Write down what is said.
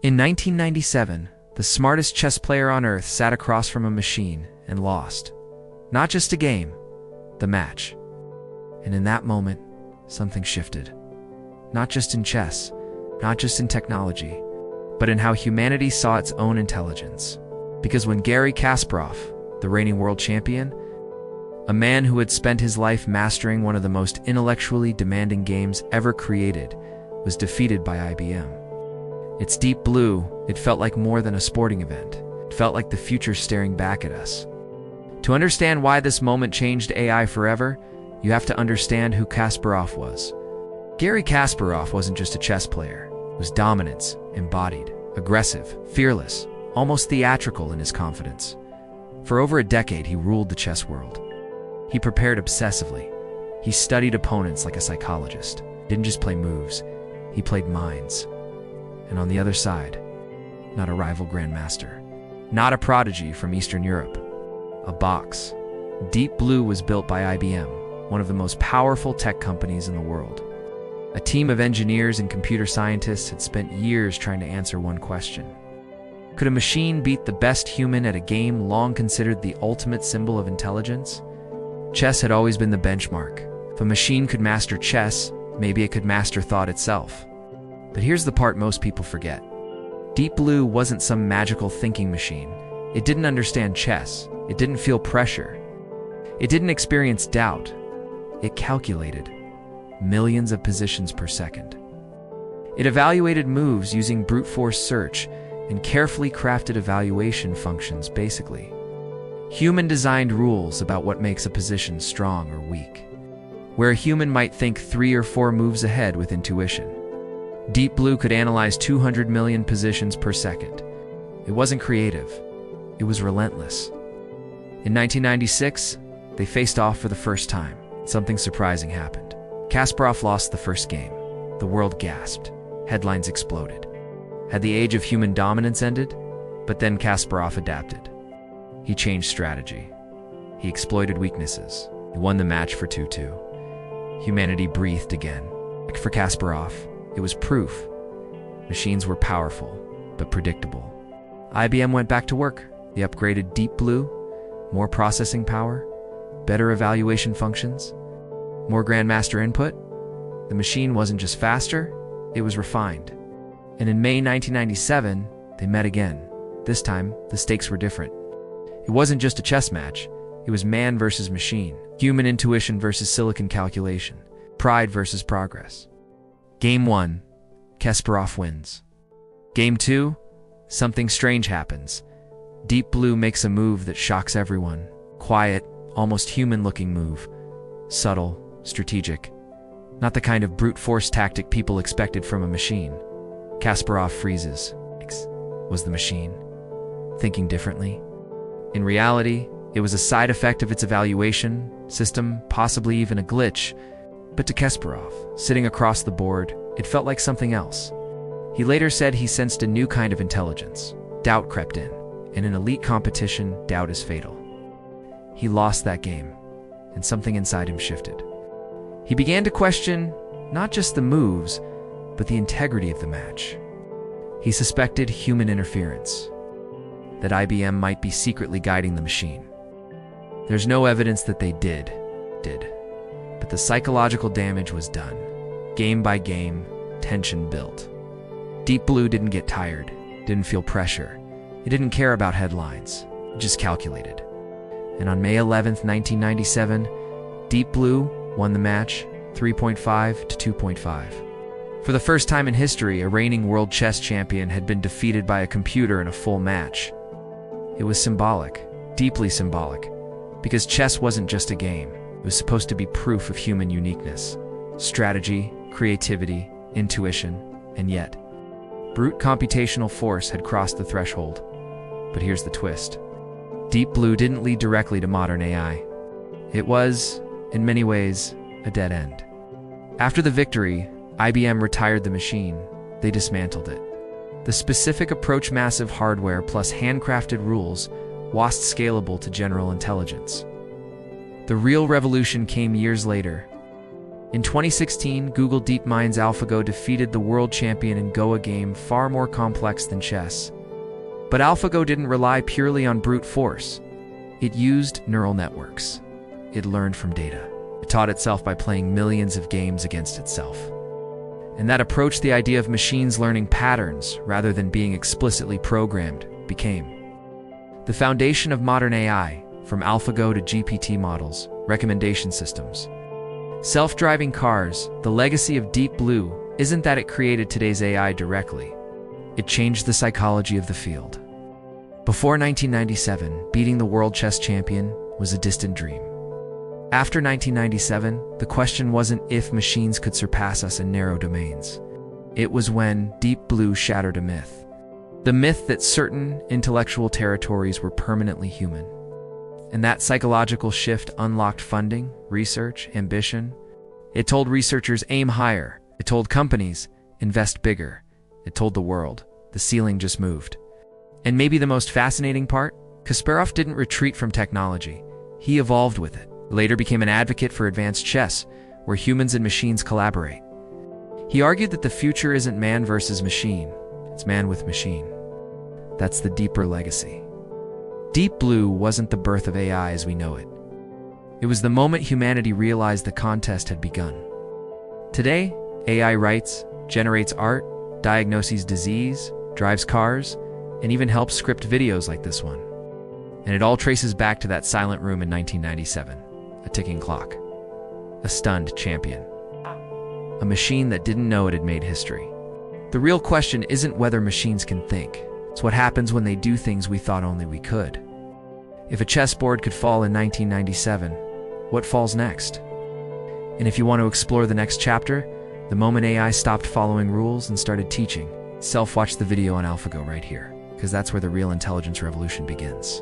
In 1997, the smartest chess player on Earth sat across from a machine and lost. Not just a game, the match. And in that moment, something shifted. Not just in chess, not just in technology, but in how humanity saw its own intelligence. Because when Garry Kasparov, the reigning world champion, a man who had spent his life mastering one of the most intellectually demanding games ever created, was defeated by IBM. It's Deep Blue. It felt like more than a sporting event. It felt like the future staring back at us. To understand why this moment changed AI forever, you have to understand who Kasparov was. Garry Kasparov wasn't just a chess player. It was dominance, embodied, aggressive, fearless, almost theatrical in his confidence. For over a decade, he ruled the chess world. He prepared obsessively. He studied opponents like a psychologist. He didn't just play moves, he played minds. And on the other side, not a rival grandmaster, not a prodigy from Eastern Europe, a box. Deep Blue was built by IBM, one of the most powerful tech companies in the world. A team of engineers and computer scientists had spent years trying to answer one question. Could a machine beat the best human at a game long considered the ultimate symbol of intelligence? Chess had always been the benchmark. If a machine could master chess, maybe it could master thought itself. But here's the part most people forget. Deep Blue wasn't some magical thinking machine. It didn't understand chess. It didn't feel pressure. It didn't experience doubt. It calculated millions of positions per second. It evaluated moves using brute force search and carefully crafted evaluation functions, basically human-designed rules about what makes a position strong or weak. Where a human might think 3 or 4 moves ahead with intuition, Deep Blue could analyze 200 million positions per second. It wasn't creative. It was relentless. In 1996, they faced off for the first time. Something surprising happened. Kasparov lost the first game. The world gasped. Headlines exploded. Had the age of human dominance ended? But then Kasparov adapted. He changed strategy. He exploited weaknesses. He won the match for 2-2. Humanity breathed again. Like for Kasparov, it was proof. Machines were powerful, but predictable. IBM went back to work. They upgraded Deep Blue, more processing power, better evaluation functions, more grandmaster input. The machine wasn't just faster, it was refined. And in May 1997, they met again. This time, the stakes were different. It wasn't just a chess match. It was man versus machine, human intuition versus silicon calculation, pride versus progress. Game 1, Kasparov wins. Game 2, something strange happens. Deep Blue makes a move that shocks everyone. Quiet, almost human-looking move. Subtle, strategic. Not the kind of brute force tactic people expected from a machine. Kasparov freezes. Was the machine thinking differently? In reality, it was a side effect of its evaluation system, possibly even a glitch. But to Kasparov, sitting across the board, it felt like something else. He later said he sensed a new kind of intelligence. Doubt crept in. In an elite competition, doubt is fatal. He lost that game, and something inside him shifted. He began to question not just the moves, but the integrity of the match. He suspected human interference, that IBM might be secretly guiding the machine. There's no evidence that they did. But the psychological damage was done. Game by game, tension built. Deep Blue didn't get tired, didn't feel pressure. It didn't care about headlines, it just calculated. And on May 11th, 1997, Deep Blue won the match 3.5 to 2.5. For the first time in history, a reigning world chess champion had been defeated by a computer in a full match. It was symbolic, deeply symbolic, because chess wasn't just a game. It was supposed to be proof of human uniqueness, strategy, creativity, intuition, and yet, brute computational force had crossed the threshold. But here's the twist. Deep Blue didn't lead directly to modern AI. It was, in many ways, a dead end. After the victory, IBM retired the machine. They dismantled it. The specific approach, massive hardware plus handcrafted rules, wasn't scalable to general intelligence. The real revolution came years later. In 2016, Google DeepMind's AlphaGo defeated the world champion in Go, a game far more complex than chess. But AlphaGo didn't rely purely on brute force. It used neural networks. It learned from data. It taught itself by playing millions of games against itself. And that approach, the idea of machines learning patterns rather than being explicitly programmed, became the foundation of modern AI, from AlphaGo to GPT models, recommendation systems. Self-driving cars, the legacy of Deep Blue, isn't that it created today's AI directly. It changed the psychology of the field. Before 1997, beating the world chess champion was a distant dream. After 1997, the question wasn't if machines could surpass us in narrow domains. It was when Deep Blue shattered a myth. The myth that certain intellectual territories were permanently human. And that psychological shift unlocked funding, research, ambition. It told researchers, aim higher. It told companies, invest bigger. It told the world, the ceiling just moved. And maybe the most fascinating part? Kasparov didn't retreat from technology. He evolved with it. Later became an advocate for advanced chess, where humans and machines collaborate. He argued that the future isn't man versus machine, it's man with machine. That's the deeper legacy. Deep Blue wasn't the birth of AI as we know it. It was the moment humanity realized the contest had begun. Today, AI writes, generates art, diagnoses disease, drives cars, and even helps script videos like this one. And it all traces back to that silent room in 1997, a ticking clock, a stunned champion, a machine that didn't know it had made history. The real question isn't whether machines can think. It's what happens when they do things we thought only we could. If a chessboard could fall in 1997, what falls next? And if you want to explore the next chapter, the moment AI stopped following rules and started teaching, self-watch the video on AlphaGo right here, because that's where the real intelligence revolution begins.